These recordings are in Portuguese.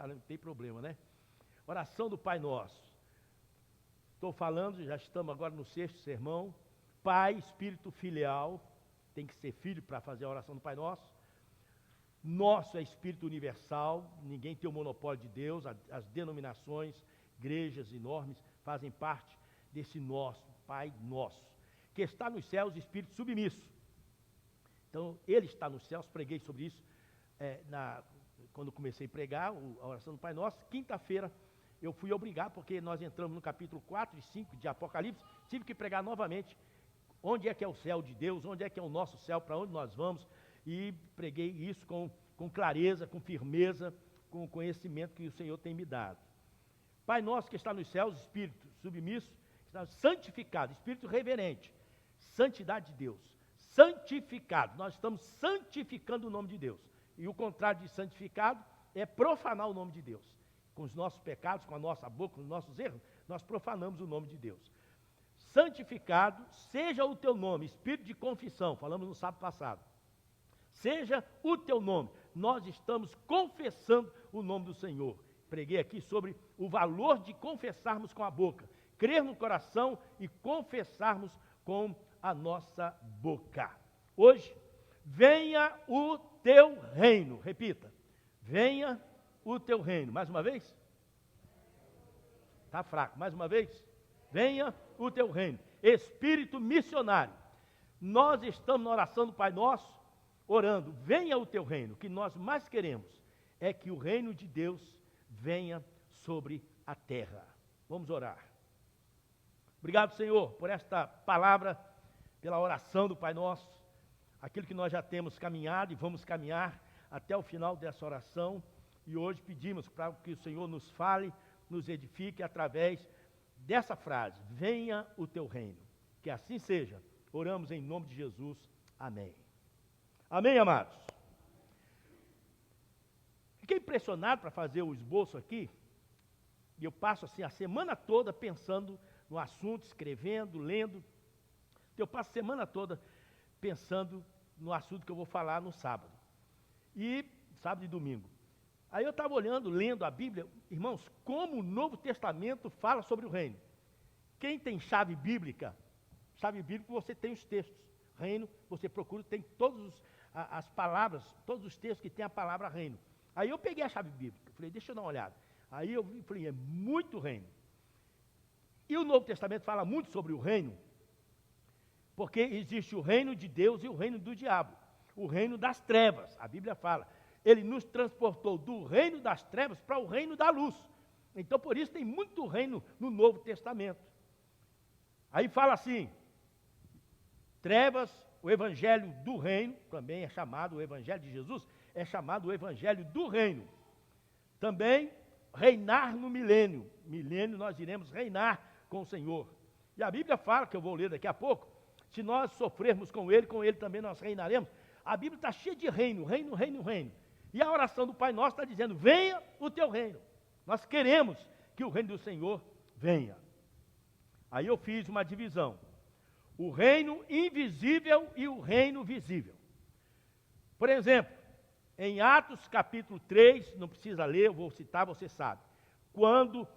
orar, não tem problema, né? Oração do Pai Nosso. Estou falando, já estamos agora no 6º sermão. Pai, Espírito filial, tem que ser filho para fazer a oração do Pai Nosso. Nosso é Espírito universal, ninguém tem o monopólio de Deus, as denominações, igrejas enormes, fazem parte desse nosso, Pai Nosso, que está nos céus, Espírito submisso. Então, Ele está nos céus, preguei sobre isso quando comecei a pregar a oração do Pai Nosso. Quinta-feira eu fui obrigado, porque nós entramos no capítulo 4 e 5 de Apocalipse, tive que pregar novamente onde é que é o céu de Deus, onde é que é o nosso céu, para onde nós vamos, e preguei isso com clareza, com firmeza, com o conhecimento que o Senhor tem me dado. Pai nosso que está nos céus, Espírito submisso, está santificado, Espírito reverente, santidade de Deus, santificado, nós estamos santificando o nome de Deus, e o contrário de santificado é profanar o nome de Deus. Com os nossos pecados, com a nossa boca, com os nossos erros, nós profanamos o nome de Deus. Santificado seja o teu nome, Espírito de confissão, falamos no sábado passado. Seja o teu nome, nós estamos confessando o nome do Senhor. Preguei aqui sobre o valor de confessarmos com a boca, crer no coração e confessarmos com a nossa boca. Hoje, venha o teu reino, repita, venha o teu reino. Mais uma vez? Está fraco, mais uma vez? Venha o teu reino. Espírito missionário, nós estamos na oração do Pai Nosso, orando, venha o teu reino. O que nós mais queremos é que o reino de Deus venha sobre a terra. Vamos orar. Obrigado, Senhor, por esta palavra, pela oração do Pai Nosso, aquilo que nós já temos caminhado e vamos caminhar até o final dessa oração, e hoje pedimos para que o Senhor nos fale, nos edifique através dessa frase, venha o teu reino. Que assim seja. Oramos em nome de Jesus. Amém. Amém, amados? Fiquei impressionado para fazer o esboço aqui, e eu passo assim a semana toda pensando no assunto, escrevendo, lendo. Eu passo a semana toda pensando no assunto que eu vou falar no sábado. E sábado e domingo. Aí eu estava olhando, lendo a Bíblia, irmãos, como o Novo Testamento fala sobre o reino. Quem tem chave bíblica você tem os textos. Reino, você procura, tem todas as palavras, todos os textos que tem a palavra reino. Aí eu peguei a chave bíblica, falei, deixa eu dar uma olhada. Aí eu falei, é muito reino. E o Novo Testamento fala muito sobre o reino, porque existe o reino de Deus e o reino do diabo, o reino das trevas. A Bíblia fala, ele nos transportou do reino das trevas para o reino da luz. Então, por isso, tem muito reino no Novo Testamento. Aí fala assim, trevas, o evangelho do reino, também é chamado, o evangelho de Jesus, é chamado o evangelho do reino. Também, reinar no milênio. Milênio nós iremos reinar com o Senhor. E a Bíblia fala, que eu vou ler daqui a pouco, se nós sofrermos com Ele também nós reinaremos. A Bíblia está cheia de reino, reino, reino, reino. E a oração do Pai Nosso está dizendo, venha o teu reino. Nós queremos que o reino do Senhor venha. Aí eu fiz uma divisão. O reino invisível e o reino visível. Por exemplo, em Atos capítulo 3, não precisa ler, eu vou citar, você sabe. Quando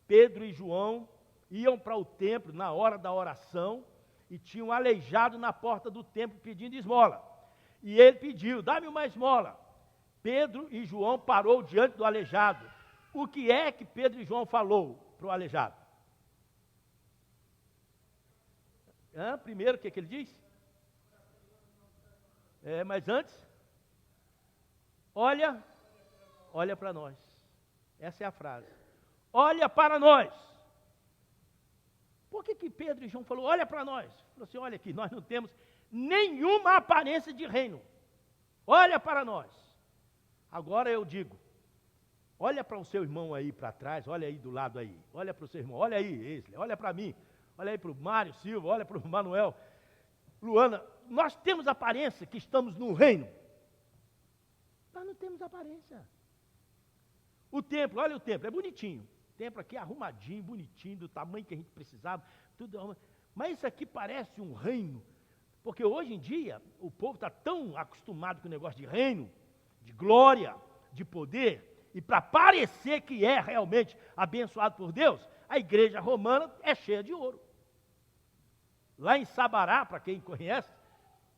Pedro e João iam para o templo na hora da oração e tinham um aleijado na porta do templo pedindo esmola. E ele pediu, dá-me uma esmola. Pedro e João parou diante do aleijado. O que é que Pedro e João falou para o aleijado? Primeiro, o que ele diz? Mas antes, olha para nós. Essa é a frase. Olha para nós. Por que Pedro e João falou, olha para nós? Falou assim, olha aqui, nós não temos nenhuma aparência de reino. Olha para nós. Agora eu digo, olha para o seu irmão aí para trás, olha aí do lado aí. Olha para o seu irmão, olha aí, olha para mim. Olha aí para o Mário Silva, olha para o Manuel, Luana. Nós temos aparência que estamos no reino. Nós não temos aparência. O templo, olha o templo, é bonitinho. O templo aqui é arrumadinho, bonitinho, do tamanho que a gente precisava. Tudo arrumadinho. Mas isso aqui parece um reino. Porque hoje em dia, o povo está tão acostumado com o negócio de reino, de glória, de poder, e para parecer que é realmente abençoado por Deus, a igreja romana é cheia de ouro. Lá em Sabará, para quem conhece,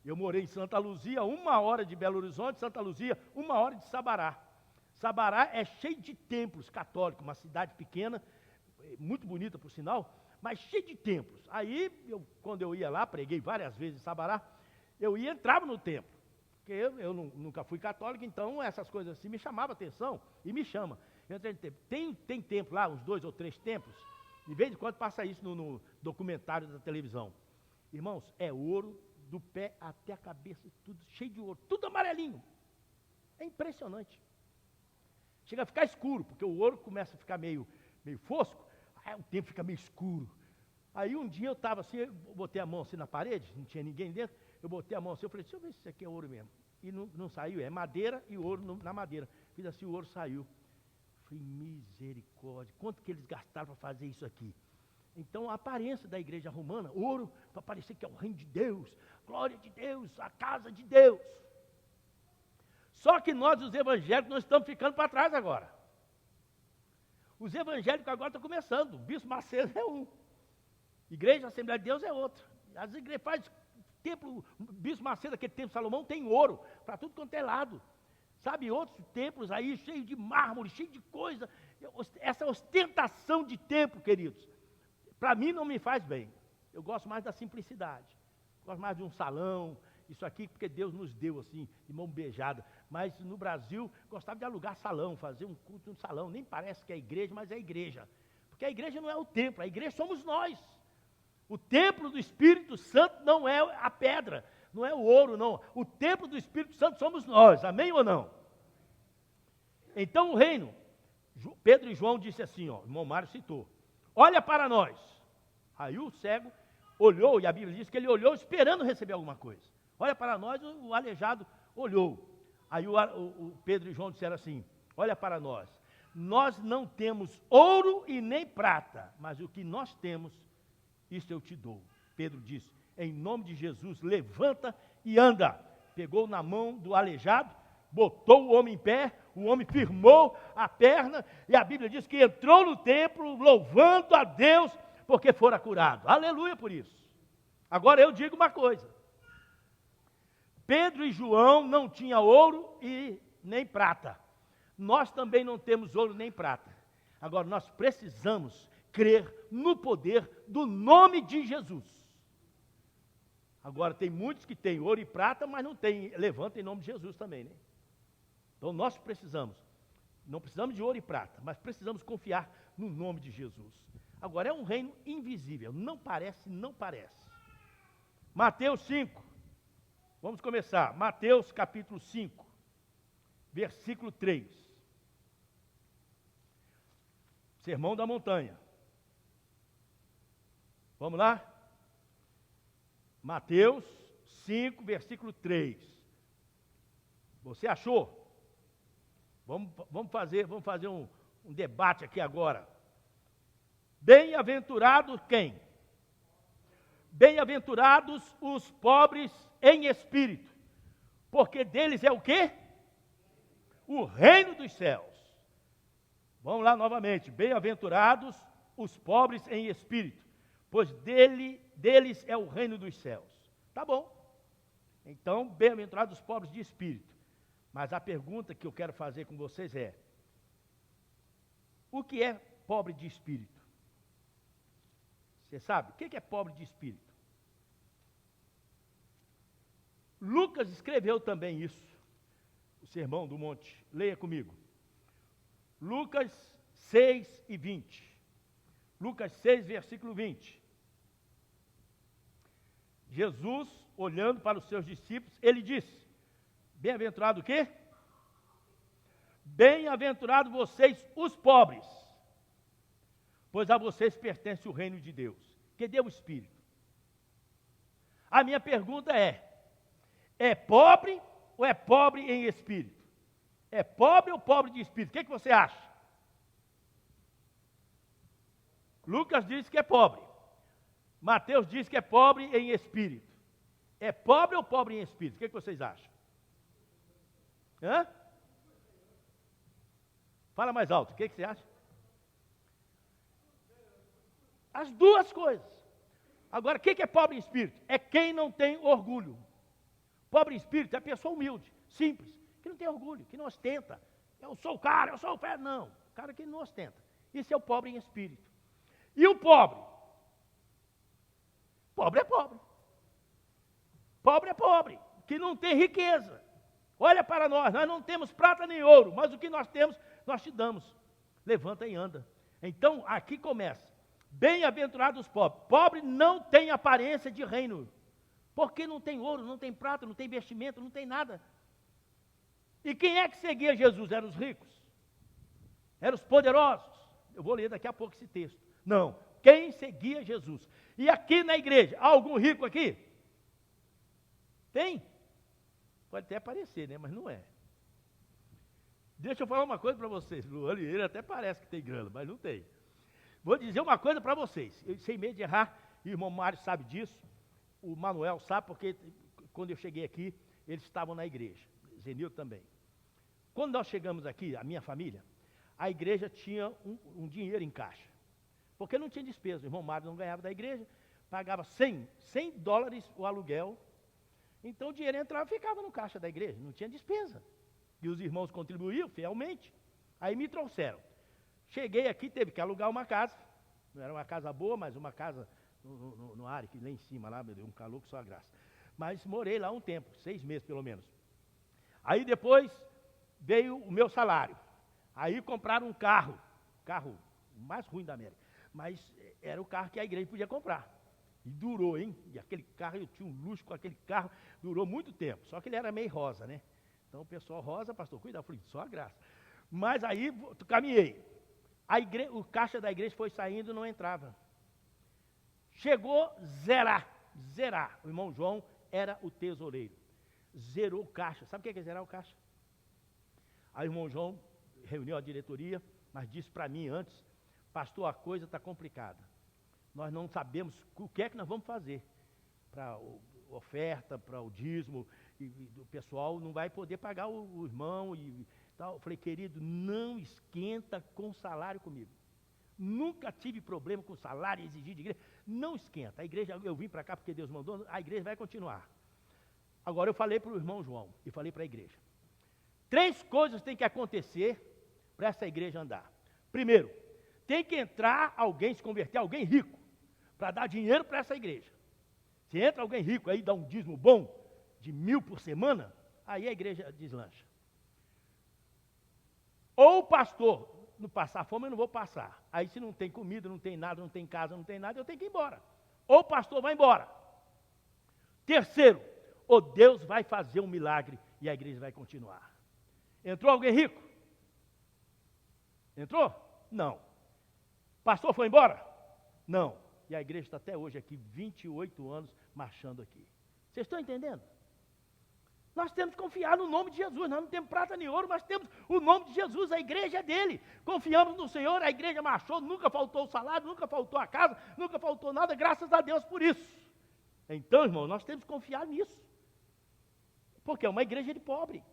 eu morei em Santa Luzia, 1 hora de Belo Horizonte, Santa Luzia, 1 hora de Sabará. Sabará é cheio de templos católicos, uma cidade pequena, muito bonita por sinal, mas cheio de templos. Aí, quando eu ia lá, preguei várias vezes em Sabará, eu entrava no templo, porque eu nunca fui católico, então essas coisas assim me chamavam a atenção, e me chama. Eu entrei no templo. Tem templo lá, uns 2 ou 3 templos, de vez em quando passa isso no documentário da televisão. Irmãos, é ouro do pé até a cabeça, tudo cheio de ouro, tudo amarelinho. É impressionante. Chega a ficar escuro, porque o ouro começa a ficar meio fosco, aí o tempo fica meio escuro. Aí um dia eu estava assim, eu botei a mão assim na parede, não tinha ninguém dentro, eu botei a mão assim, eu falei, deixa eu ver se isso aqui é ouro mesmo. E não saiu, é madeira e ouro na madeira. Fiz assim, o ouro saiu. Falei, misericórdia, quanto que eles gastaram para fazer isso aqui? Então a aparência da igreja romana, ouro, para parecer que é o reino de Deus, glória de Deus, a casa de Deus. Só que nós, os evangélicos, nós estamos ficando para trás agora. Os evangélicos agora estão começando, o Bispo Macedo é um, Igreja Assembleia de Deus é outro. As igrejas faz templo, o Bispo Macedo, aquele templo de Salomão, tem ouro, para tudo quanto é lado. Sabe, outros templos aí, cheios de mármore, cheio de coisa. Essa ostentação de templo, queridos, para mim não me faz bem. Eu gosto mais da simplicidade. Gosto mais de um salão, isso aqui, porque Deus nos deu assim, de mão beijada. Mas no Brasil, gostava de alugar salão, fazer um culto no salão. Nem parece que é igreja, mas é igreja. Porque a igreja não é o templo, a igreja somos nós. O templo do Espírito Santo não é a pedra, não é o ouro, não. O templo do Espírito Santo somos nós, amém ou não? Então o reino, Pedro e João disse assim, ó, o irmão Mário citou, olha para nós. Aí o cego olhou, e a Bíblia diz que ele olhou esperando receber alguma coisa. Olha para nós, o aleijado olhou. Aí o Pedro e João disseram assim, olha para nós. Nós não temos ouro e nem prata, mas o que nós temos, isso eu te dou. Pedro disse, em nome de Jesus, levanta e anda. Pegou na mão do aleijado, botou o homem em pé, o homem firmou a perna, e a Bíblia diz que entrou no templo, louvando a Deus, porque fora curado. Aleluia por isso. Agora eu digo uma coisa. Pedro e João não tinham ouro e nem prata. Nós também não temos ouro nem prata. Agora nós precisamos crer no poder do nome de Jesus. Agora tem muitos que têm ouro e prata, mas não tem, levanta em nome de Jesus também, né? Então nós não precisamos de ouro e prata, mas precisamos confiar no nome de Jesus. Agora é um reino invisível, não parece. Mateus 5, vamos começar, Mateus capítulo 5, versículo 3. Sermão da montanha. Vamos lá? Mateus 5, versículo 3. Você achou? Vamos fazer um debate aqui agora. Bem-aventurados quem? Bem-aventurados os pobres em espírito, porque deles é o quê? O reino dos céus. Vamos lá novamente. Bem-aventurados os pobres em espírito, pois deles é o reino dos céus. Tá bom. Então, bem-aventurados os pobres de espírito. Mas a pergunta que eu quero fazer com vocês é, o que é pobre de espírito? Você sabe? O que é pobre de espírito? Lucas escreveu também isso, o Sermão do Monte. Leia comigo. Lucas 6 e 20. Lucas 6, versículo 20. Jesus, olhando para os seus discípulos, ele disse, bem-aventurado o quê? Bem-aventurado vocês, os pobres, pois a vocês pertence o reino de Deus, que deu o Espírito. A minha pergunta é pobre ou é pobre em espírito? É pobre ou pobre de espírito? O que você acha? Lucas diz que é pobre. Mateus diz que é pobre em espírito. É pobre ou pobre em espírito? O que vocês acham? Hã? Fala mais alto, o que você acha? As duas coisas. Agora, o que é pobre em espírito? É quem não tem orgulho. Pobre em espírito é a pessoa humilde, simples, que não tem orgulho, que não ostenta. Eu sou o cara, eu sou o pé. Não, o cara que não ostenta. Isso é o pobre em espírito. E o pobre? Pobre é pobre. Pobre é pobre, que não tem riqueza. Olha para nós não temos prata nem ouro, mas o que nós temos, nós te damos. Levanta e anda. Então, aqui começa. Bem-aventurados os pobres. Pobre não tem aparência de reino. Porque não tem ouro, não tem prata, não tem vestimento, não tem nada. E quem é que seguia Jesus? Eram os ricos? Eram os poderosos? Eu vou ler daqui a pouco esse texto. Não. Quem seguia Jesus? E aqui na igreja, há algum rico aqui? Tem? Pode até aparecer, né? Mas não é. Deixa eu falar uma coisa para vocês. Ele até parece que tem grana, mas não tem. Vou dizer uma coisa para vocês. Eu, sem medo de errar, e o irmão Mário sabe disso. O Manuel sabe, porque quando eu cheguei aqui, eles estavam na igreja. Zenil também. Quando nós chegamos aqui, a minha família, a igreja tinha um dinheiro em caixa. Porque não tinha despesa. O irmão Mário não ganhava da igreja, pagava $100 o aluguel. Então o dinheiro entrava e ficava no caixa da igreja, não tinha despesa. E os irmãos contribuíam fielmente. Aí me trouxeram. Cheguei aqui, teve que alugar uma casa. Não era uma casa boa, mas uma casa no ar, que lá em cima, lá, me deu um calor que só a graça. Mas morei lá um tempo, 6 meses pelo menos. Aí depois veio o meu salário. Aí compraram um carro o mais ruim da América. Mas era o carro que a igreja podia comprar. E durou, hein? E aquele carro, eu tinha um luxo com aquele carro, durou muito tempo. Só que ele era meio rosa, né? Então o pessoal rosa, pastor, cuidado, eu falei, só a graça. Mas aí, caminhei. O caixa da igreja foi saindo e não entrava. Chegou zerar. O irmão João era o tesoureiro. Zerou o caixa. Sabe o que é zerar o caixa? Aí o irmão João reuniu a diretoria, mas disse para mim antes, pastor, a coisa está complicada. Nós não sabemos o que é que nós vamos fazer para a oferta, para o dízimo, e o pessoal não vai poder pagar o irmão e tal. Eu falei, querido, não esquenta com salário comigo. Nunca tive problema com salário, exigir de igreja. Não esquenta. A igreja, eu vim para cá porque Deus mandou, a igreja vai continuar. Agora eu falei para o irmão João e falei para a igreja. 3 coisas têm que acontecer para essa igreja andar. Primeiro, tem que entrar alguém, se converter, alguém rico, para dar dinheiro para essa igreja. Se entra alguém rico aí, dá um dízimo bom, de 1.000 por semana, aí a igreja deslancha. Ou o pastor, não passar fome, eu não vou passar. Aí se não tem comida, não tem nada, não tem casa, não tem nada, eu tenho que ir embora. Ou o pastor vai embora. Terceiro, ou Deus vai fazer um milagre e a igreja vai continuar. Entrou alguém rico? Entrou? Não. Pastor foi embora? Não. E a igreja está até hoje aqui, 28 anos, marchando aqui. Vocês estão entendendo? Nós temos que confiar no nome de Jesus. Nós não temos prata nem ouro, mas temos o nome de Jesus, a igreja é dele. Confiamos no Senhor, a igreja marchou, nunca faltou o salário, nunca faltou a casa, nunca faltou nada, graças a Deus por isso. Então, irmão, nós temos que confiar nisso. Porque é uma igreja de pobre.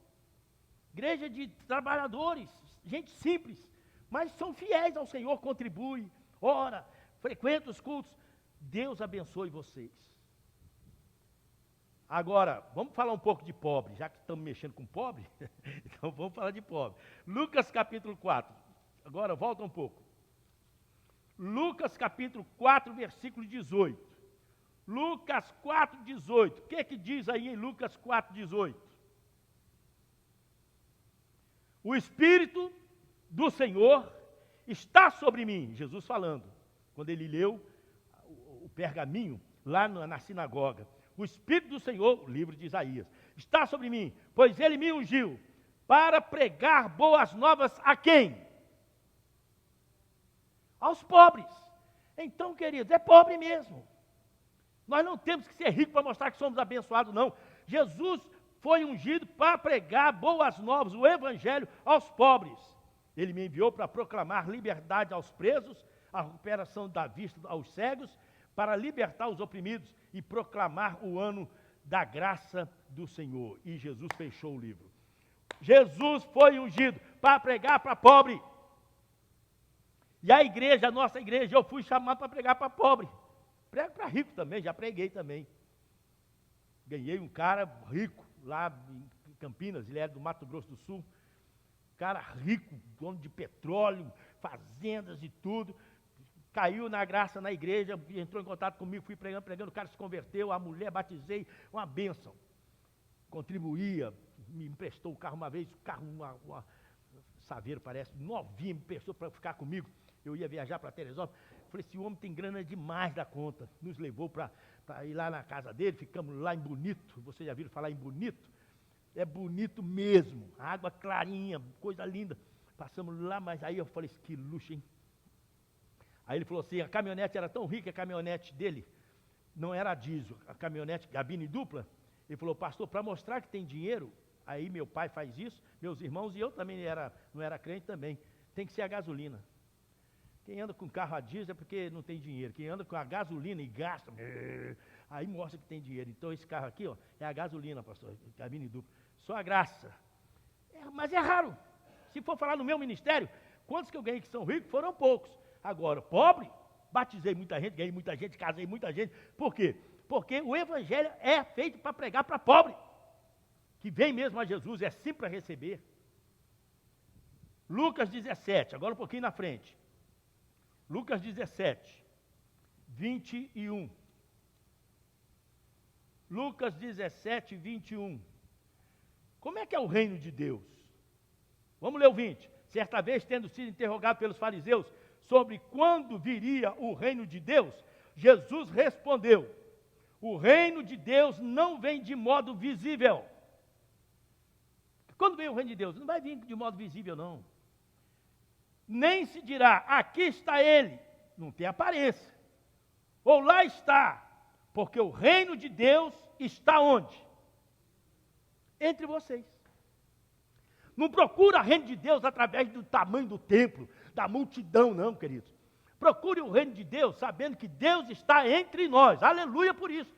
Igreja de trabalhadores, gente simples, mas são fiéis ao Senhor, contribuem, ora, frequentam os cultos. Deus abençoe vocês. Agora, vamos falar um pouco de pobre, já que estamos mexendo com pobre, então vamos falar de pobre. Lucas capítulo 4, agora volta um pouco. Lucas capítulo 4, versículo 18. Lucas 4, 18. O que diz aí em Lucas 4, 18? O Espírito do Senhor está sobre mim, Jesus falando, quando ele leu o pergaminho lá na sinagoga. O Espírito do Senhor, o livro de Isaías, está sobre mim, pois ele me ungiu para pregar boas novas a quem? Aos pobres. Então, queridos, é pobre mesmo. Nós não temos que ser ricos para mostrar que somos abençoados, não. Jesus foi ungido para pregar boas novas, o evangelho aos pobres. Ele me enviou para proclamar liberdade aos presos, a recuperação da vista aos cegos, para libertar os oprimidos e proclamar o ano da graça do Senhor. E Jesus fechou o livro. Jesus foi ungido para pregar para pobre. E a igreja, a nossa igreja, eu fui chamado para pregar para pobre. Prego para rico também, já preguei também. Ganhei um cara rico lá em Campinas, ele era do Mato Grosso do Sul. Cara rico, dono de petróleo, fazendas e tudo. Caiu na graça na igreja, entrou em contato comigo, fui pregando, o cara se converteu, a mulher batizei, uma bênção. Contribuía, me emprestou o carro uma vez, o carro, uma Saveiro parece, novinha, me emprestou para ficar comigo. Eu ia viajar para Teresópolis. Falei, esse homem tem grana demais da conta. Nos levou para ir lá na casa dele, ficamos lá em Bonito. Vocês já viram falar em Bonito? É bonito mesmo, água clarinha, coisa linda. Passamos lá, mas aí eu falei, que luxo, hein? Aí ele falou assim, a caminhonete era tão rica, a caminhonete dele não era diesel, a caminhonete cabine dupla. Ele falou, pastor, para mostrar que tem dinheiro, aí meu pai faz isso, meus irmãos, e eu também não era crente também, tem que ser a gasolina. Quem anda com carro a diesel é porque não tem dinheiro. Quem anda com a gasolina e gasta, aí mostra que tem dinheiro. Então esse carro aqui, ó, é a gasolina, pastor, cabine dupla. Só a graça. Mas é raro. Se for falar no meu ministério, quantos que eu ganhei que são ricos? Foram poucos. Agora, pobre, batizei muita gente, ganhei muita gente, casei muita gente. Por quê? Porque o evangelho é feito para pregar para pobre. Que vem mesmo a Jesus, é sempre para receber. Lucas 17, agora um pouquinho na frente. Lucas 17, 21. Lucas 17, 21. Como é que é o reino de Deus? Vamos ler o 20. Certa vez, tendo sido interrogado pelos fariseus sobre quando viria o reino de Deus, Jesus respondeu, o reino de Deus não vem de modo visível. Quando vem o reino de Deus? Não vai vir de modo visível, não. Nem se dirá, aqui está ele, não tem aparência. Ou lá está, porque o reino de Deus está onde? Entre vocês. Não procura o reino de Deus através do tamanho do templo, da multidão, não, queridos. Procure o reino de Deus sabendo que Deus está entre nós. Aleluia por isso.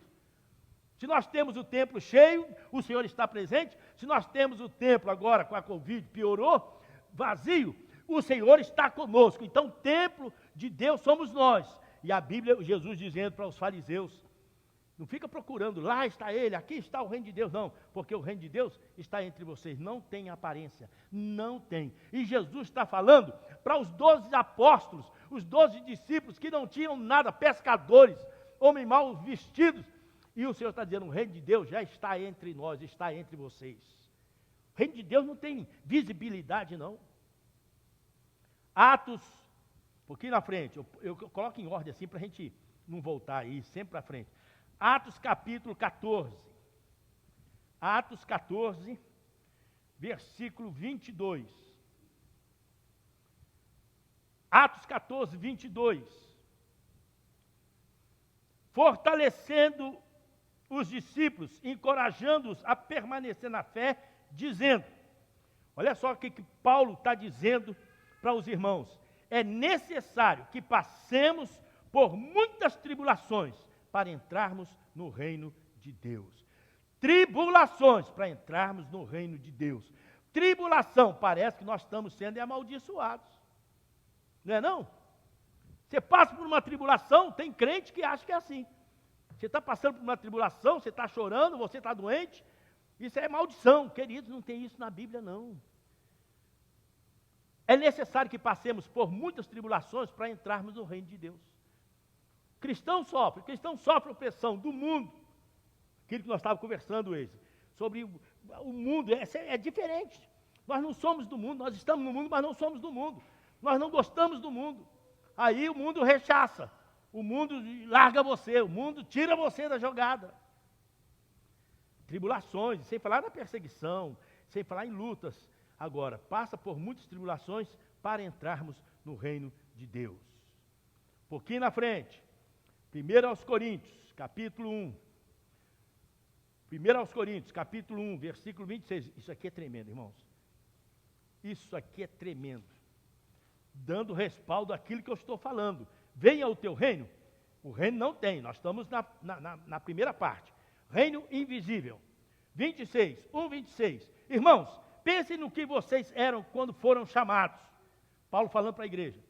Se nós temos o templo cheio, o Senhor está presente. Se nós temos o templo agora com a Covid, piorou, vazio, o Senhor está conosco. Então, o templo de Deus somos nós. E a Bíblia, Jesus dizendo para os fariseus, não fica procurando, lá está ele, aqui está o reino de Deus, não. Porque o reino de Deus está entre vocês, não tem aparência, não tem. E Jesus está falando para os 12 apóstolos, os 12 discípulos que não tinham nada, pescadores, homens mal vestidos. E o Senhor está dizendo, o reino de Deus já está entre nós, está entre vocês. O reino de Deus não tem visibilidade, não. Atos, um pouquinho na frente, eu coloco em ordem assim para a gente não voltar aí, sempre para frente. Atos capítulo 14. Atos 14, versículo 22. Atos 14, 22. Fortalecendo os discípulos, encorajando-os a permanecer na fé, dizendo, olha só o que Paulo está dizendo para os irmãos, é necessário que passemos por muitas tribulações para entrarmos no reino de Deus. Tribulações para entrarmos no reino de Deus. Tribulação, parece que nós estamos sendo amaldiçoados. Não é não? Você passa por uma tribulação, tem crente que acha que é assim. Você está passando por uma tribulação, você está chorando, você está doente, isso é maldição. Queridos, não tem isso na Bíblia, não. É necessário que passemos por muitas tribulações para entrarmos no reino de Deus. Cristão sofre opressão do mundo. Aquilo que nós estávamos conversando hoje, sobre o mundo, é diferente. Nós não somos do mundo, nós estamos no mundo, mas não somos do mundo. Nós não gostamos do mundo. Aí o mundo rechaça, o mundo larga você, o mundo tira você da jogada. Tribulações, sem falar na perseguição, sem falar em lutas. Agora, passa por muitas tribulações para entrarmos no reino de Deus. Um pouquinho na frente. 1 aos Coríntios, capítulo 1. 1 aos Coríntios, capítulo 1, versículo 26. Isso aqui é tremendo, irmãos. Isso aqui é tremendo. Dando respaldo àquilo que eu estou falando. Venha o teu reino. O reino não tem, nós estamos na primeira parte. Reino invisível. 26. Irmãos, pensem no que vocês eram quando foram chamados. Paulo falando para a igreja.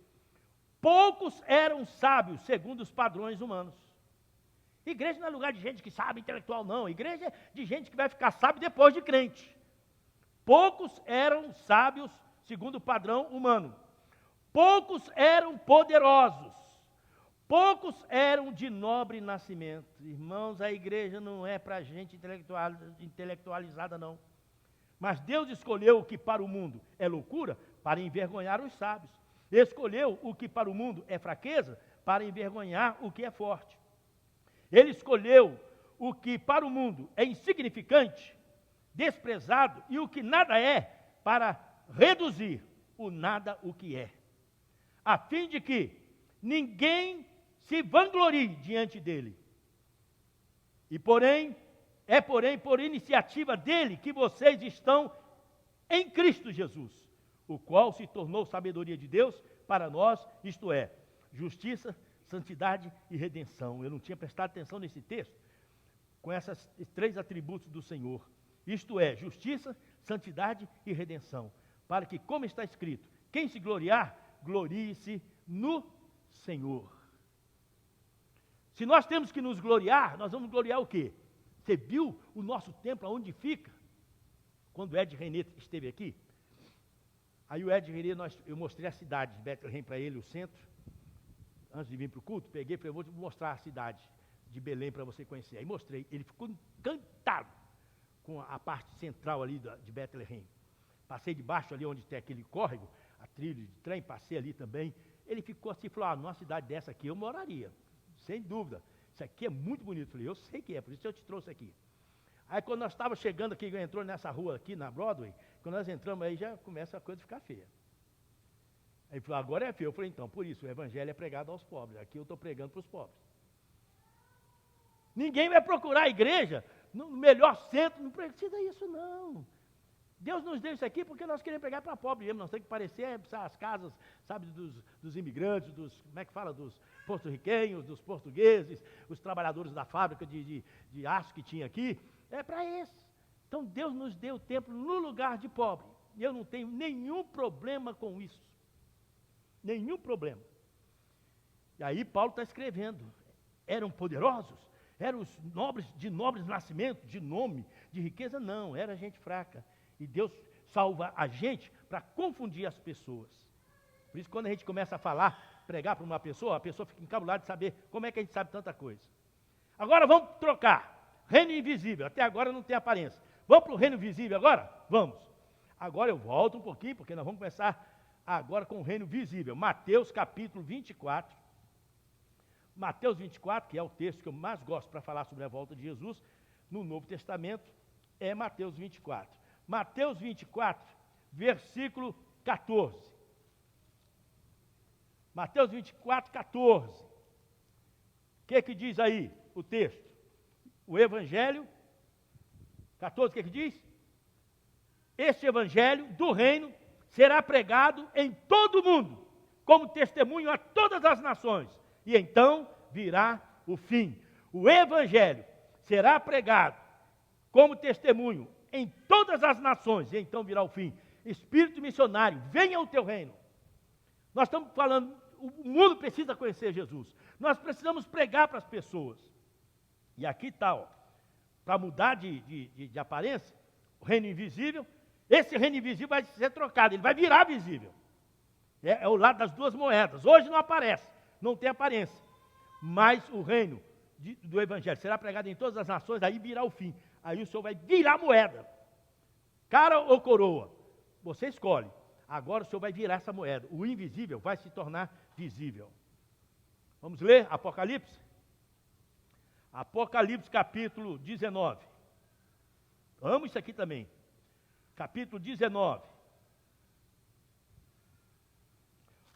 Poucos eram sábios, segundo os padrões humanos. Igreja não é lugar de gente que sabe intelectual, não. Igreja é de gente que vai ficar sábio depois de crente. Poucos eram sábios, segundo o padrão humano. Poucos eram poderosos. Poucos eram de nobre nascimento. Irmãos, a igreja não é para gente intelectualizada, não. Mas Deus escolheu o que para o mundo é loucura para envergonhar os sábios. Escolheu o que para o mundo é fraqueza para envergonhar o que é forte. Ele escolheu o que para o mundo é insignificante, desprezado e o que nada é para reduzir o nada o que é, a fim de que ninguém se vanglorie diante dele. E porém, por iniciativa dele que vocês estão em Cristo Jesus, o qual se tornou sabedoria de Deus para nós, isto é, justiça, santidade e redenção. Eu não tinha prestado atenção nesse texto, com esses 3 atributos do Senhor. Isto é, justiça, santidade e redenção. Para que, como está escrito, quem se gloriar, glorie-se no Senhor. Se nós temos que nos gloriar, nós vamos gloriar o quê? Você viu o nosso templo, aonde fica? Quando o Ed René esteve aqui, aí o Ed René, eu mostrei a cidade de Bethlehem para ele, o centro, antes de vir para o culto, peguei e falei, vou te mostrar a cidade de Belém para você conhecer. Aí mostrei, ele ficou encantado com a parte central ali de Bethlehem. Passei debaixo ali onde tem aquele córrego, a trilha de trem, passei ali também. Ele ficou assim, falou, numa cidade dessa aqui eu moraria, sem dúvida. Isso aqui é muito bonito. Eu falei, eu sei que é, por isso eu te trouxe aqui. Aí quando nós estávamos chegando aqui, entrou nessa rua aqui, na Broadway, quando nós entramos aí já começa a coisa a ficar feia. Aí ele falou, agora é feio. Eu falei, então, por isso, o evangelho é pregado aos pobres. Aqui eu estou pregando para os pobres. Ninguém vai procurar a igreja no melhor centro, não precisa disso, não. Deus nos deu isso aqui porque nós queremos pregar para pobre mesmo. Nós temos que parecer as casas, sabe, dos imigrantes, como é que fala, dos porto-riquenhos, dos portugueses, os trabalhadores da fábrica de aço que tinha aqui. É para esses. Então, Deus nos deu o templo no lugar de pobre. E eu não tenho nenhum problema com isso. Nenhum problema. E aí Paulo está escrevendo. Eram poderosos? Eram os nobres, de nobres nascimentos, de nome, de riqueza? Não, era gente fraca. E Deus salva a gente para confundir as pessoas. Por isso, quando a gente começa a falar, pregar para uma pessoa, a pessoa fica encabulada de saber como é que a gente sabe tanta coisa. Agora vamos trocar. Reino invisível, até agora não tem aparência. Vamos para o reino visível agora? Vamos. Agora eu volto um pouquinho, porque nós vamos começar agora com o reino visível. Mateus capítulo 24. Mateus 24, que é o texto que eu mais gosto para falar sobre a volta de Jesus no Novo Testamento, é Mateus 24. Mateus 24, versículo 14. Mateus 24, 14. O que diz aí o texto? O Evangelho, 14, o que diz? Este Evangelho do reino será pregado em todo o mundo, como testemunho a todas as nações, e então virá o fim. O Evangelho será pregado como testemunho em todas as nações, e então virá o fim. Espírito missionário, venha o teu reino. Nós estamos falando, o mundo precisa conhecer Jesus. Nós precisamos pregar para as pessoas. E aqui está, para mudar de aparência, o reino invisível, esse reino invisível vai ser trocado, ele vai virar visível. É o lado das duas moedas. Hoje não aparece, não tem aparência. Mas o reino do Evangelho será pregado em todas as nações, aí virá o fim. Aí o Senhor vai virar moeda. Cara ou coroa? Você escolhe. Agora o Senhor vai virar essa moeda. O invisível vai se tornar visível. Vamos ler Apocalipse? Apocalipse capítulo 19. Amo isso aqui também. Capítulo 19.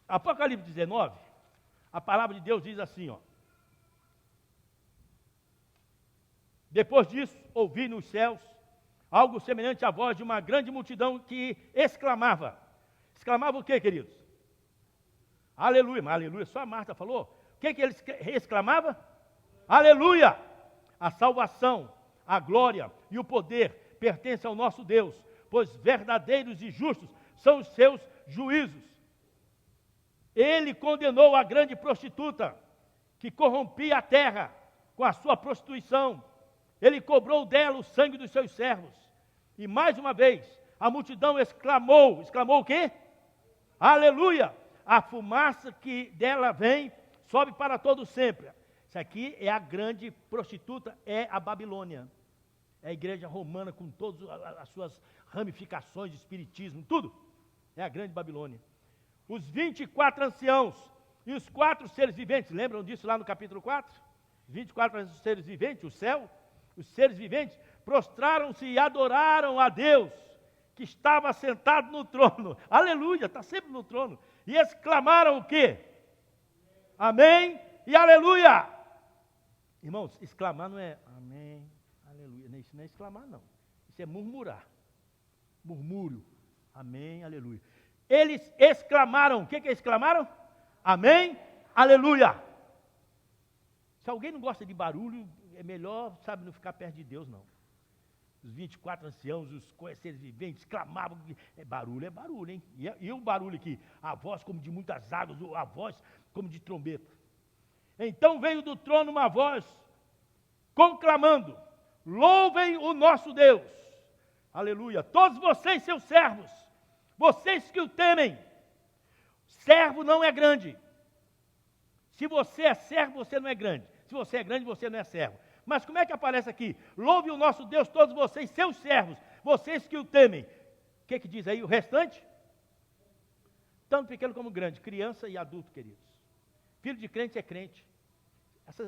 Apocalipse 19, a palavra de Deus diz assim, ó. Depois disso, ouvi nos céus algo semelhante à voz de uma grande multidão que exclamava. Exclamava o quê, queridos? Aleluia. Mas aleluia, só a Marta falou. O que ele exclamava? Aleluia! A salvação, a glória e o poder pertencem ao nosso Deus, pois verdadeiros e justos são os seus juízos. Ele condenou a grande prostituta, que corrompia a terra com a sua prostituição. Ele cobrou dela o sangue dos seus servos. E mais uma vez, a multidão exclamou o quê? Aleluia! A fumaça que dela vem, sobe para todo sempre. Isso aqui é a grande prostituta, é a Babilônia. É a igreja romana com todas as suas ramificações de espiritismo, tudo. É a grande Babilônia. Os 24 anciãos e os 4 seres viventes, lembram disso lá no capítulo 4? 24 seres viventes, o céu, os seres viventes, prostraram-se e adoraram a Deus, que estava sentado no trono. Aleluia, está sempre no trono. E exclamaram o quê? Amém e aleluia. Irmãos, exclamar não é amém, aleluia. Isso não é exclamar, não. Isso é murmurar. Murmúrio. Amém, aleluia. Eles exclamaram. O que exclamaram? Amém, aleluia. Se alguém não gosta de barulho, é melhor, sabe, não ficar perto de Deus, não. Os 24 anciãos, os seres viventes, clamavam. É barulho, hein? E o barulho aqui? A voz como de muitas águas, a voz como de trombeta. Então veio do trono uma voz, conclamando: louvem o nosso Deus. Aleluia. Todos vocês, seus servos, vocês que o temem. Servo não é grande. Se você é servo, você não é grande. Se você é grande, você não é servo. Mas como é que aparece aqui? Louve o nosso Deus, todos vocês, seus servos, vocês que o temem. O que diz aí o restante? Tanto pequeno como grande, criança e adulto, queridos. Filho de crente é crente.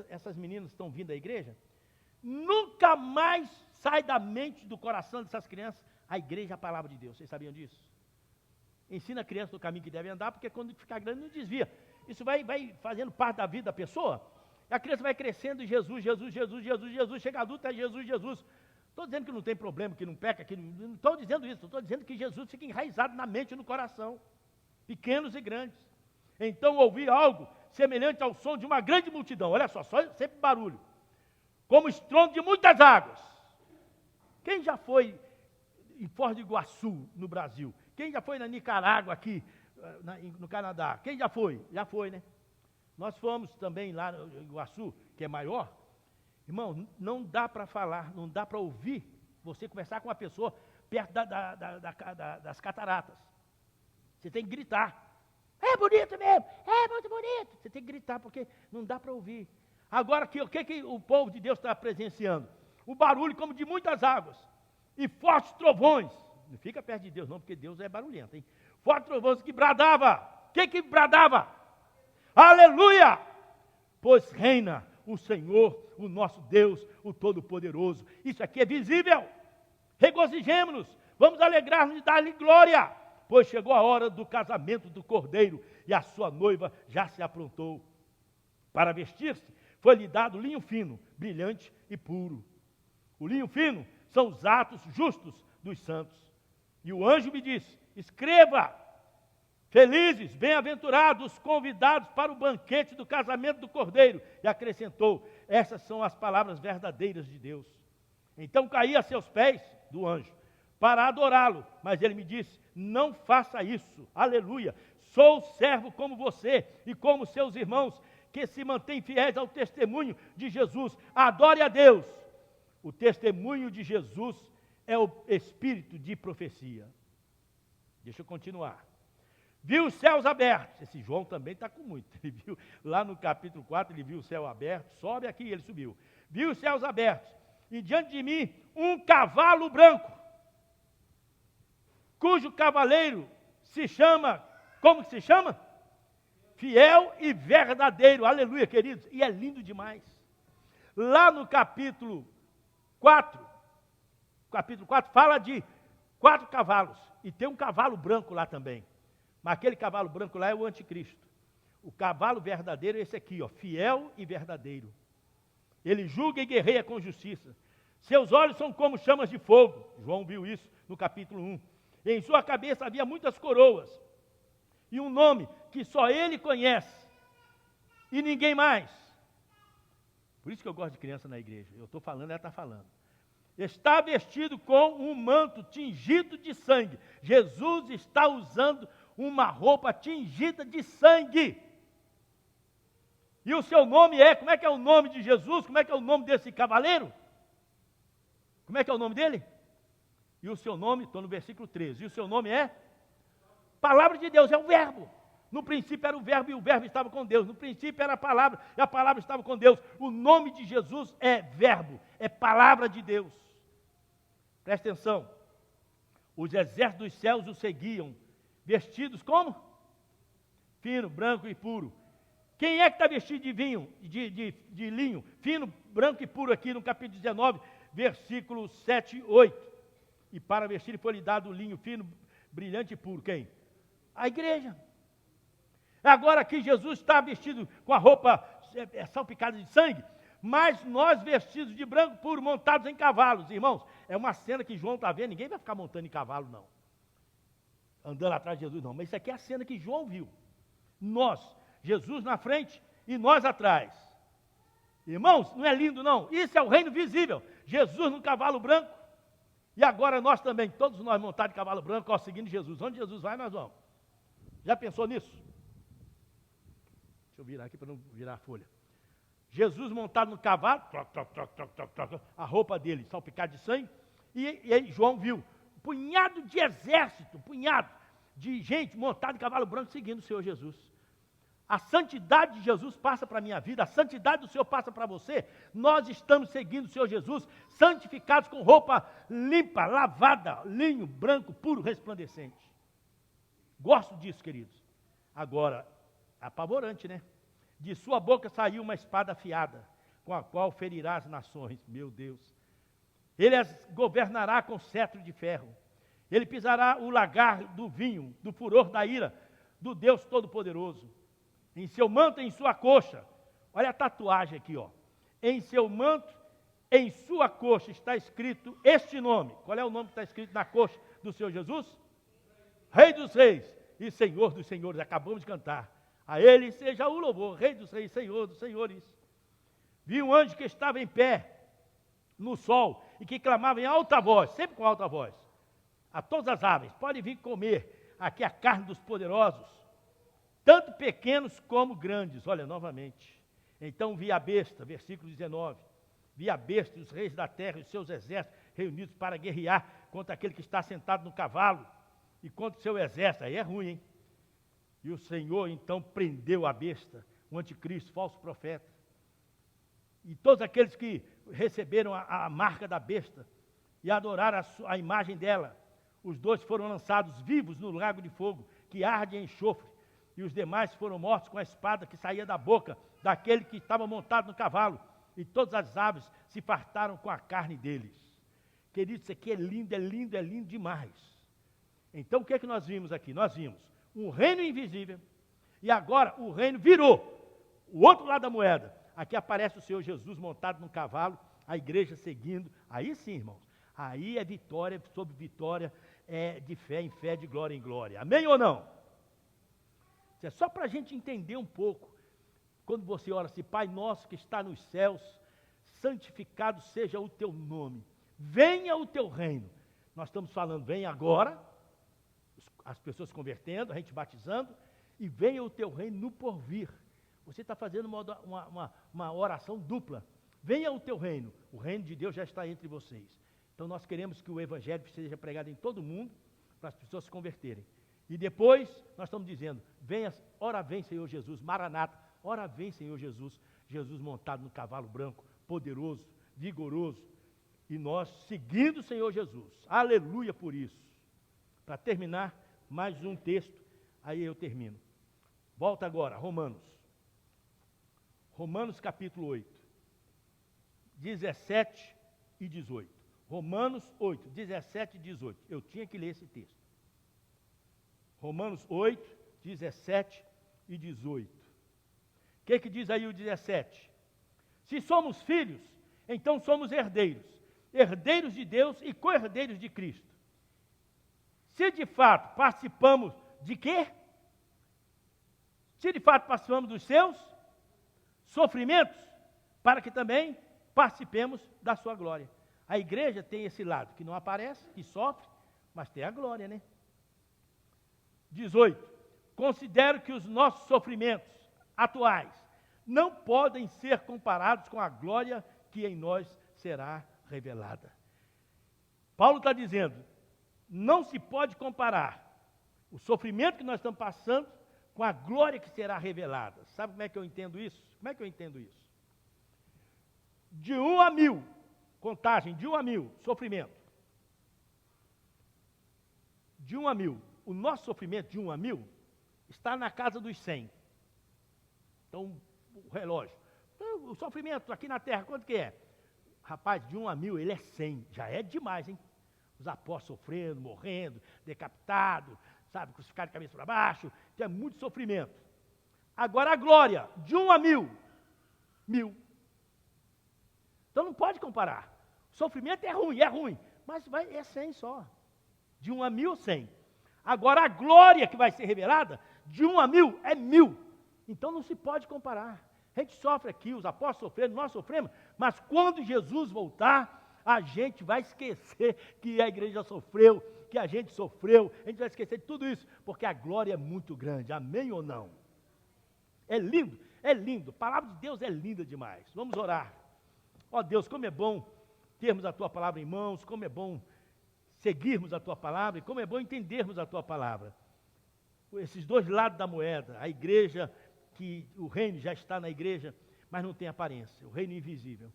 Essas meninas estão vindo à igreja, nunca mais sai da mente, do coração dessas crianças, a igreja, a palavra de Deus. Vocês sabiam disso? Ensina a criança no caminho que deve andar, porque quando ficar grande não desvia. Isso vai fazendo parte da vida da pessoa. A criança vai crescendo e Jesus, chega adulto, é Jesus. Estou dizendo que não tem problema, que não peca, que não estou dizendo isso, estou dizendo que Jesus fica enraizado na mente e no coração, pequenos e grandes. Então ouvi algo semelhante ao som de uma grande multidão, olha só sempre barulho, como estrondo de muitas águas. Quem já foi em Foz do Iguaçu, no Brasil? Quem já foi na Nicarágua, aqui no Canadá? Quem já foi? Já foi, né? Nós fomos também lá no Iguaçu, que é maior. Irmão, não dá para falar, não dá para ouvir você conversar com uma pessoa perto das cataratas. Você tem que gritar. É bonito mesmo, é muito bonito. Você tem que gritar, porque não dá para ouvir. Agora, o que o povo de Deus está presenciando? O barulho como de muitas águas e fortes trovões. Não fica perto de Deus não, porque Deus é barulhento, hein? Fortes trovões que bradava. Que bradava? Aleluia! Pois reina o Senhor, o nosso Deus, o Todo-Poderoso. Isso aqui é visível. Regozijemo-nos, vamos alegrar-nos e dar-lhe glória, pois chegou a hora do casamento do Cordeiro e a sua noiva já se aprontou. Para vestir-se, foi-lhe dado linho fino, brilhante e puro. O linho fino são os atos justos dos santos. E o anjo me disse: escreva: felizes, bem-aventurados os convidados para o banquete do casamento do Cordeiro. E acrescentou: essas são as palavras verdadeiras de Deus. Então caí a seus pés do anjo para adorá-lo, mas ele me disse: não faça isso, aleluia, sou servo como você e como seus irmãos, que se mantêm fiéis ao testemunho de Jesus. Adore a Deus. O testemunho de Jesus é o espírito de profecia. Deixa eu continuar. Viu os céus abertos. Esse João também está com muito. Ele viu lá no capítulo 4, ele viu o céu aberto. Sobe aqui, ele subiu. Viu os céus abertos. E diante de mim, um cavalo branco, cujo cavaleiro se chama, como que se chama? Fiel e verdadeiro. Aleluia, queridos. E é lindo demais. Lá no capítulo 4 fala de 4 cavalos. E tem um cavalo branco lá também. Mas aquele cavalo branco lá é o anticristo. O cavalo verdadeiro é esse aqui, ó, fiel e verdadeiro. Ele julga e guerreia com justiça. Seus olhos são como chamas de fogo. João viu isso no capítulo 1. E em sua cabeça havia muitas coroas. E um nome que só ele conhece. E ninguém mais. Por isso que eu gosto de criança na igreja. Eu estou falando, ela está falando. Está vestido com um manto tingido de sangue. Jesus está usando uma roupa tingida de sangue. E o seu nome é, como é que é o nome de Jesus? Como é que é o nome desse cavaleiro? Como é que é o nome dele? E o seu nome, estou no versículo 13, e o seu nome é? Palavra de Deus, é o verbo. No princípio era o verbo e o verbo estava com Deus. No princípio era a palavra e a palavra estava com Deus. O nome de Jesus é verbo, é palavra de Deus. Presta atenção. Os exércitos dos céus o seguiam, vestidos como? Fino, branco e puro. Quem é que está vestido de vinho, de linho, fino, branco e puro aqui no capítulo 19, versículos 7 e 8? E para vestir foi-lhe dado o linho fino, brilhante e puro. Quem? A igreja. Agora aqui Jesus está vestido com a roupa salpicada de sangue, mas nós vestidos de branco puro, montados em cavalos. Irmãos, é uma cena que João está vendo, ninguém vai ficar montando em cavalo, não. Andando atrás de Jesus, não. Mas isso aqui é a cena que João viu. Nós, Jesus na frente e nós atrás. Irmãos, não é lindo, não? Isso é o reino visível. Jesus no cavalo branco. E agora nós também, todos nós montados em cavalo branco, ó, seguindo Jesus. Onde Jesus vai, nós vamos. Já pensou nisso? Deixa eu virar aqui para não virar a folha. Jesus montado no cavalo, a roupa dele salpicada de sangue, e aí João viu um punhado de exército, um punhado de gente montada em cavalo branco seguindo o Senhor Jesus. A santidade de Jesus passa para a minha vida, a santidade do Senhor passa para você. Nós estamos seguindo o Senhor Jesus, santificados com roupa limpa, lavada, linho branco, puro, resplandecente. Gosto disso, queridos. Agora, apavorante, né? De sua boca saiu uma espada afiada, com a qual ferirá as nações. Meu Deus. Ele as governará com cetro de ferro. Ele pisará o lagar do vinho, do furor da ira, do Deus Todo-Poderoso. Em seu manto, em sua coxa. Olha a tatuagem aqui, ó. Em seu manto, em sua coxa está escrito este nome. Qual é o nome que está escrito na coxa do Senhor Jesus? Rei dos Reis e Senhor dos Senhores. Acabamos de cantar. A ele seja o louvor, Rei dos Reis, Senhor dos Senhores. Vi um anjo que estava em pé no sol e que clamava em alta voz, sempre com alta voz, a todas as aves: pode vir comer aqui a carne dos poderosos, tanto pequenos como grandes. Olha, novamente. Então vi a besta, versículo 19, vi a besta e os reis da terra e os seus exércitos reunidos para guerrear contra aquele que está sentado no cavalo e contra o seu exército. Aí é ruim, hein? E o Senhor então prendeu a besta, o anticristo, falso profeta. E todos aqueles que receberam a marca da besta e adoraram a imagem dela, os dois foram lançados vivos no lago de fogo, que arde em enxofre. E os demais foram mortos com a espada que saía da boca daquele que estava montado no cavalo. E todas as aves se fartaram com a carne deles. Queridos, isso aqui é lindo, é lindo, é lindo demais. Então o que é que nós vimos aqui? Nós vimos um reino invisível, e agora o reino virou, o outro lado da moeda. Aqui aparece o Senhor Jesus montado num cavalo, a igreja seguindo. Aí sim, irmãos, aí é vitória sobre vitória, é de fé em fé, de glória em glória. Amém ou não? Isso é só para a gente entender um pouco. Quando você ora assim: Pai nosso que está nos céus, santificado seja o teu nome, venha o teu reino. Nós estamos falando, vem agora, as pessoas se convertendo, a gente batizando, e venha o teu reino no porvir. Você está fazendo uma oração dupla. Venha o teu reino, o reino de Deus já está entre vocês. Então nós queremos que o evangelho seja pregado em todo mundo, para as pessoas se converterem. E depois nós estamos dizendo: venha, ora vem Senhor Jesus, Maranata, ora vem Senhor Jesus, Jesus montado no cavalo branco, poderoso, vigoroso, e nós seguindo o Senhor Jesus. Aleluia por isso. Para terminar, mais um texto, aí eu termino. Volta agora, Romanos. Romanos capítulo 8, 17 e 18. Romanos 8, 17 e 18. Eu tinha que ler esse texto. Romanos 8, 17 e 18. O que diz aí o 17? Se somos filhos, então somos herdeiros. Herdeiros de Deus e co-herdeiros de Cristo. Se de fato participamos de quê? Se de fato participamos dos seus sofrimentos, para que também participemos da sua glória. A igreja tem esse lado, que não aparece, que sofre, mas tem a glória, né? 18. Considero que os nossos sofrimentos atuais não podem ser comparados com a glória que em nós será revelada. Paulo está dizendo, não se pode comparar o sofrimento que nós estamos passando com a glória que será revelada. Sabe como é que eu entendo isso? Como é que eu entendo isso? De 1 a 1000, contagem, de 1 a 1000, sofrimento. De 1 a 1000. O nosso sofrimento de 1 a 1000 está na casa dos 100. Então, o relógio. Então, o sofrimento aqui na terra, quanto que é? Rapaz, de 1 a 1000, ele é 100. Já é demais, hein? Os apóstolos sofrendo, morrendo, decapitados, sabe, crucificado de cabeça para baixo. Então, é muito sofrimento. Agora, a glória, de 1 a 1000. 1000. Então, não pode comparar. O sofrimento é ruim, mas é 100 só. De 1 a 1000, 100. Agora, a glória que vai ser revelada, de 1 a 1000, é 1000. Então, não se pode comparar. A gente sofre aqui, os apóstolos sofreram, nós sofremos, mas quando Jesus voltar, a gente vai esquecer que a igreja sofreu, que a gente sofreu, a gente vai esquecer de tudo isso, porque a glória é muito grande, amém ou não? É lindo, é lindo, a palavra de Deus é linda demais. Vamos orar. Ó Deus, como é bom termos a Tua palavra em mãos, como é bom seguirmos a Tua palavra, e como é bom entendermos a Tua palavra. Esses dois lados da moeda, a igreja, que o reino já está na igreja, mas não tem aparência, o reino invisível.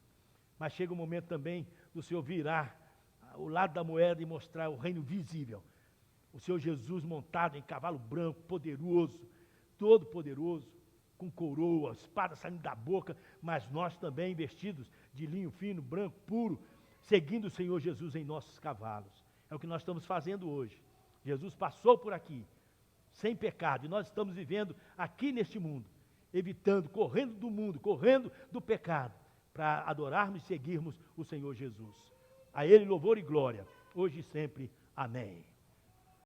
Mas chega o momento também do Senhor virar o lado da moeda e mostrar o reino visível. O Senhor Jesus montado em cavalo branco, poderoso, todo poderoso, com coroa, espada saindo da boca, mas nós também vestidos de linho fino, branco, puro, seguindo o Senhor Jesus em nossos cavalos. É o que nós estamos fazendo hoje. Jesus passou por aqui, sem pecado, e nós estamos vivendo aqui neste mundo, evitando, correndo do mundo, correndo do pecado, para adorarmos e seguirmos o Senhor Jesus. A Ele louvor e glória, hoje e sempre. Amém.